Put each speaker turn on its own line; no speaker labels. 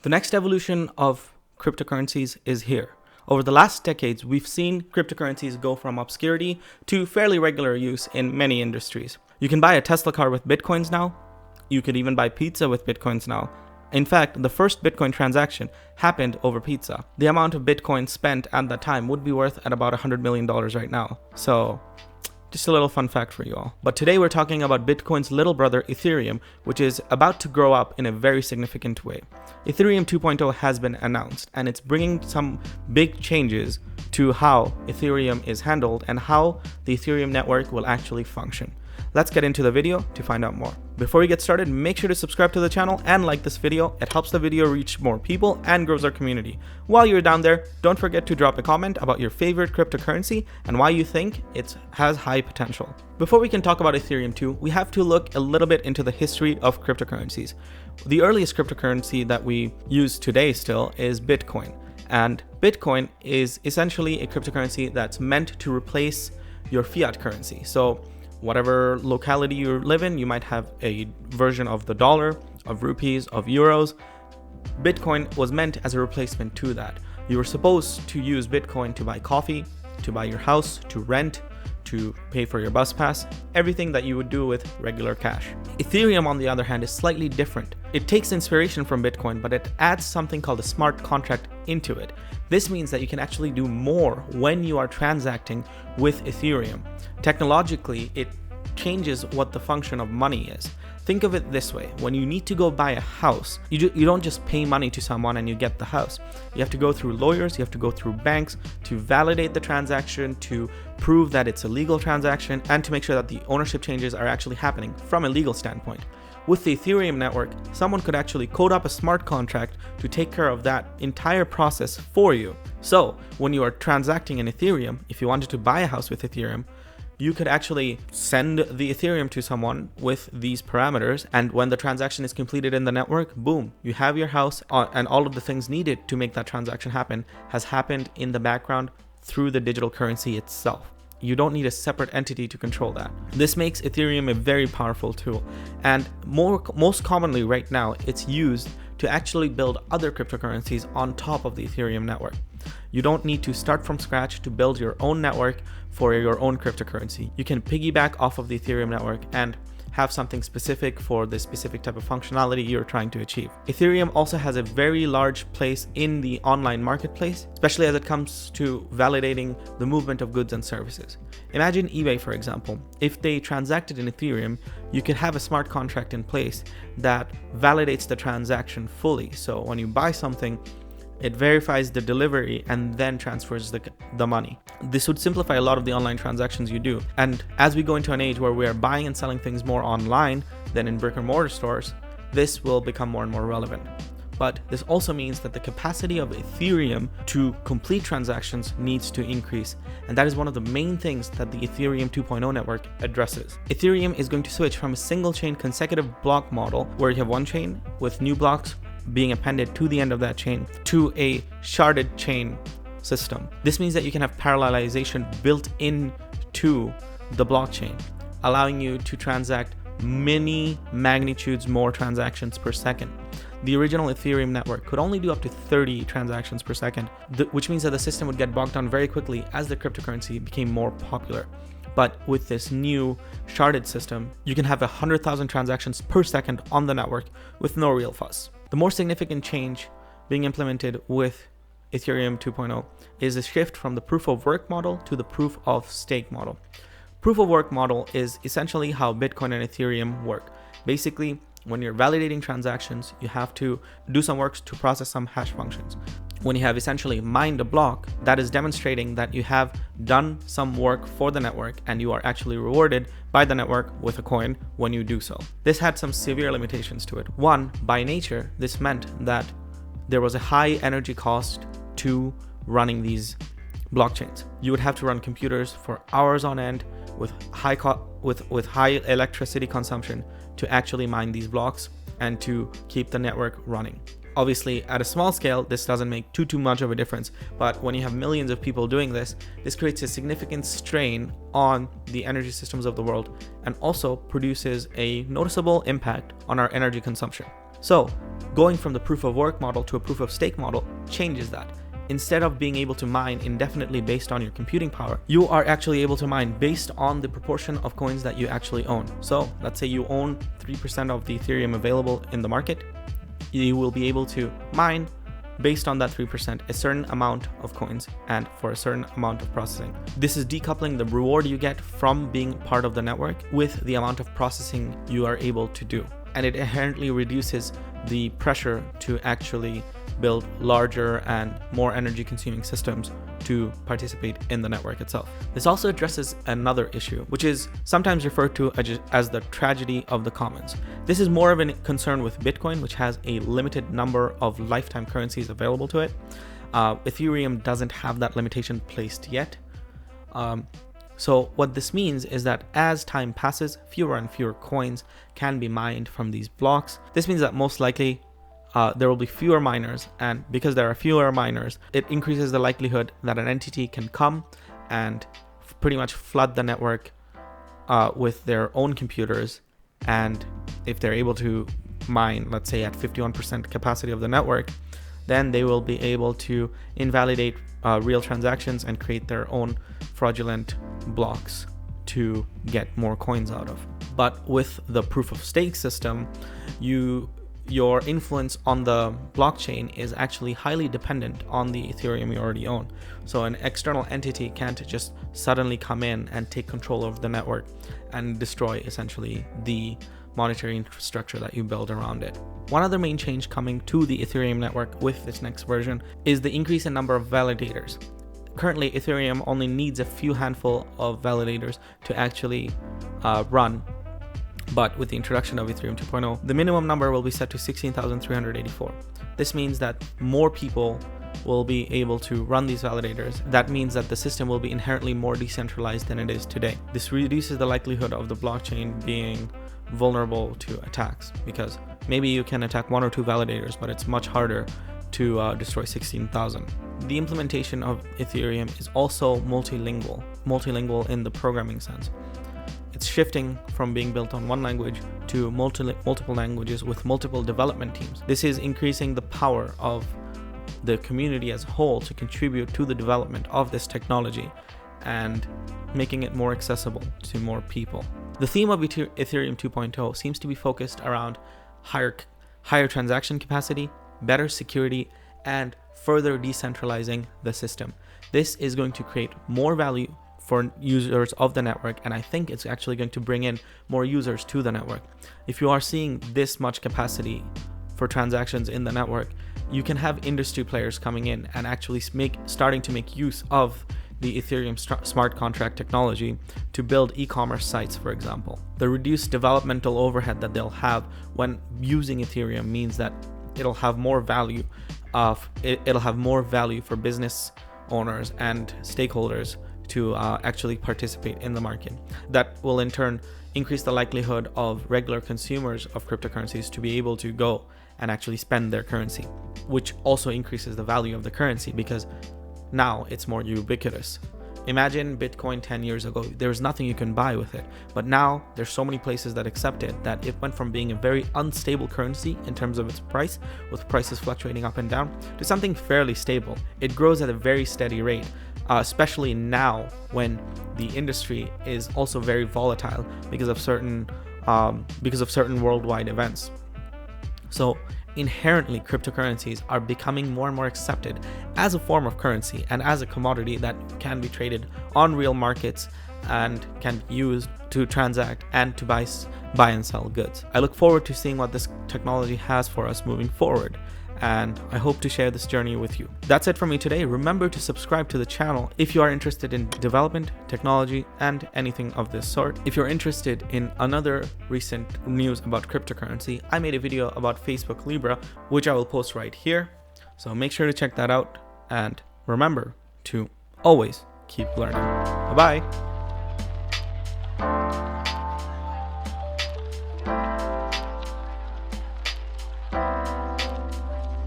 The next evolution of cryptocurrencies is here. Over the last decades, we've seen cryptocurrencies go from obscurity to fairly regular use in many industries. You can buy a Tesla car with Bitcoins now. You could even buy pizza with Bitcoins now. In fact, the first Bitcoin transaction happened over pizza. The amount of Bitcoin spent at that time would be worth at about $100 million right now. So, just a little fun fact for you all. But today we're talking about Bitcoin's little brother, Ethereum, which is about to grow up in a very significant way. Ethereum 2.0 has been announced, and it's bringing some big changes to how Ethereum is handled and how the Ethereum network will actually function. Let's get into the video to find out more. Before we get started, make sure to subscribe to the channel and like this video. It helps the video reach more people and grows our community. While you're down there, don't forget to drop a comment about your favorite cryptocurrency and why you think it has high potential. Before we can talk about Ethereum 2, we have to look a little bit into the history of cryptocurrencies. The earliest cryptocurrency that we use today still is Bitcoin. And Bitcoin is essentially a cryptocurrency that's meant to replace your fiat currency. So whatever locality you live in, you might have a version of the dollar, of rupees, of euros. Bitcoin was meant as a replacement to that. You were supposed to use Bitcoin to buy coffee, to buy your house, to rent, to pay for your bus pass, everything that you would do with regular cash. Ethereum, on the other hand, is slightly different. It takes inspiration from Bitcoin, but it adds something called a smart contract into it. This means that you can actually do more when you are transacting with Ethereum. Technologically, it changes what the function of money is. Think of it this way. When you need to go buy a house, you don't just pay money to someone and you get the house. You have to go through lawyers, you have to go through banks to validate the transaction, to prove that it's a legal transaction, and to make sure that the ownership changes are actually happening from a legal standpoint. With the Ethereum network, someone could actually code up a smart contract to take care of that entire process for you. So when you are transacting in Ethereum, if you wanted to buy a house with Ethereum, you could actually send the Ethereum to someone with these parameters, and when the transaction is completed in the network, boom, you have your house, and all of the things needed to make that transaction happen has happened in the background through the digital currency itself. You don't need a separate entity to control that. This makes Ethereum a very powerful tool, and most commonly right now, it's used to actually build other cryptocurrencies on top of the Ethereum network. You don't need to start from scratch to build your own network for your own cryptocurrency. You can piggyback off of the Ethereum network and have something specific for the specific type of functionality you're trying to achieve. Ethereum also has a very large place in the online marketplace, especially as it comes to validating the movement of goods and services. Imagine eBay, for example. If they transacted in Ethereum, you could have a smart contract in place that validates the transaction fully. So when you buy something, it verifies the delivery and then transfers the money. This would simplify a lot of the online transactions you do. And as we go into an age where we are buying and selling things more online than in brick and mortar stores, this will become more and more relevant. But this also means that the capacity of Ethereum to complete transactions needs to increase. And that is one of the main things that the Ethereum 2.0 network addresses. Ethereum is going to switch from a single chain consecutive block model where you have one chain with new blocks being appended to the end of that chain to a sharded chain system. This means that you can have parallelization built into the blockchain, allowing you to transact many magnitudes more transactions per second. The original Ethereum network could only do up to 30 transactions per second, which means that the system would get bogged down very quickly as the cryptocurrency became more popular. But with this new sharded system, you can have 100,000 transactions per second on the network with no real fuss. The more significant change being implemented with Ethereum 2.0 is a shift from the proof of work model to the proof of stake model. Proof of work model is essentially how Bitcoin and Ethereum work. Basically, when you're validating transactions, you have to do some work to process some hash functions. When you have essentially mined a block, that is demonstrating that you have done some work for the network and you are actually rewarded by the network with a coin when you do so. This had some severe limitations to it. One, by nature, this meant that there was a high energy cost to running these blockchains. You would have to run computers for hours on end with high electricity consumption to actually mine these blocks and to keep the network running. Obviously, at a small scale, this doesn't make too much of a difference, but when you have millions of people doing this, this creates a significant strain on the energy systems of the world and also produces a noticeable impact on our energy consumption. So going from the proof of work model to a proof of stake model changes that. Instead of being able to mine indefinitely based on your computing power, you are actually able to mine based on the proportion of coins that you actually own. So let's say you own 3% of the Ethereum available in the market. You will be able to mine based on that 3% a certain amount of coins and for a certain amount of processing. This is decoupling the reward you get from being part of the network with the amount of processing you are able to do. And it inherently reduces the pressure to actually build larger and more energy consuming systems to participate in the network itself. This also addresses another issue, which is sometimes referred to as the tragedy of the commons. This is more of a concern with Bitcoin, which has a limited number of lifetime currencies available to it. Ethereum doesn't have that limitation placed yet. So what this means is that as time passes, fewer and fewer coins can be mined from these blocks. This means that most likely there will be fewer miners, and because there are fewer miners, it increases the likelihood that an entity can come and pretty much flood the network with their own computers. And if they're able to mine, let's say at 51% capacity of the network, then they will be able to invalidate real transactions and create their own fraudulent blocks to get more coins out of. But with the proof of stake system, your influence on the blockchain is actually highly dependent on the Ethereum you already own. So an external entity can't just suddenly come in and take control of the network and destroy essentially the monetary infrastructure that you build around it. One other main change coming to the Ethereum network with this next version is the increase in number of validators. Currently, Ethereum only needs a few handful of validators to actually run. But with the introduction of Ethereum 2.0, the minimum number will be set to 16,384. This means that more people will be able to run these validators. That means that the system will be inherently more decentralized than it is today. This reduces the likelihood of the blockchain being vulnerable to attacks, because maybe you can attack one or two validators, but it's much harder to destroy 16,000. The implementation of Ethereum is also multilingual in the programming sense. It's shifting from being built on one language to multiple languages with multiple development teams. This is increasing the power of the community as a whole to contribute to the development of this technology and making it more accessible to more people. The theme of Ethereum 2.0 seems to be focused around higher transaction capacity, better security, and further decentralizing the system. This is going to create more value for users of the network, and I think it's actually going to bring in more users to the network. If you are seeing this much capacity for transactions in the network, you can have industry players coming in and actually starting to make use of the Ethereum smart contract technology to build e-commerce sites, for example. The reduced developmental overhead that they'll have when using Ethereum means that it'll have more value for business owners and stakeholders to actually participate in the market. That will in turn increase the likelihood of regular consumers of cryptocurrencies to be able to go and actually spend their currency, which also increases the value of the currency because now it's more ubiquitous. Imagine Bitcoin 10 years ago, there was nothing you can buy with it, but now there's so many places that accept it that it went from being a very unstable currency in terms of its price, with prices fluctuating up and down, to something fairly stable. It grows at a very steady rate, especially now when the industry is also very volatile because of certain worldwide events. So inherently, cryptocurrencies are becoming more and more accepted as a form of currency and as a commodity that can be traded on real markets and can be used to transact and to buy and sell goods. I look forward to seeing what this technology has for us moving forward, and I hope to share this journey with you. That's it for me today. Remember to subscribe to the channel if you are interested in development, technology, and anything of this sort. If you're interested in another recent news about cryptocurrency, I made a video about Facebook Libra, which I will post right here. So make sure to check that out, and remember to always keep learning. Bye-bye.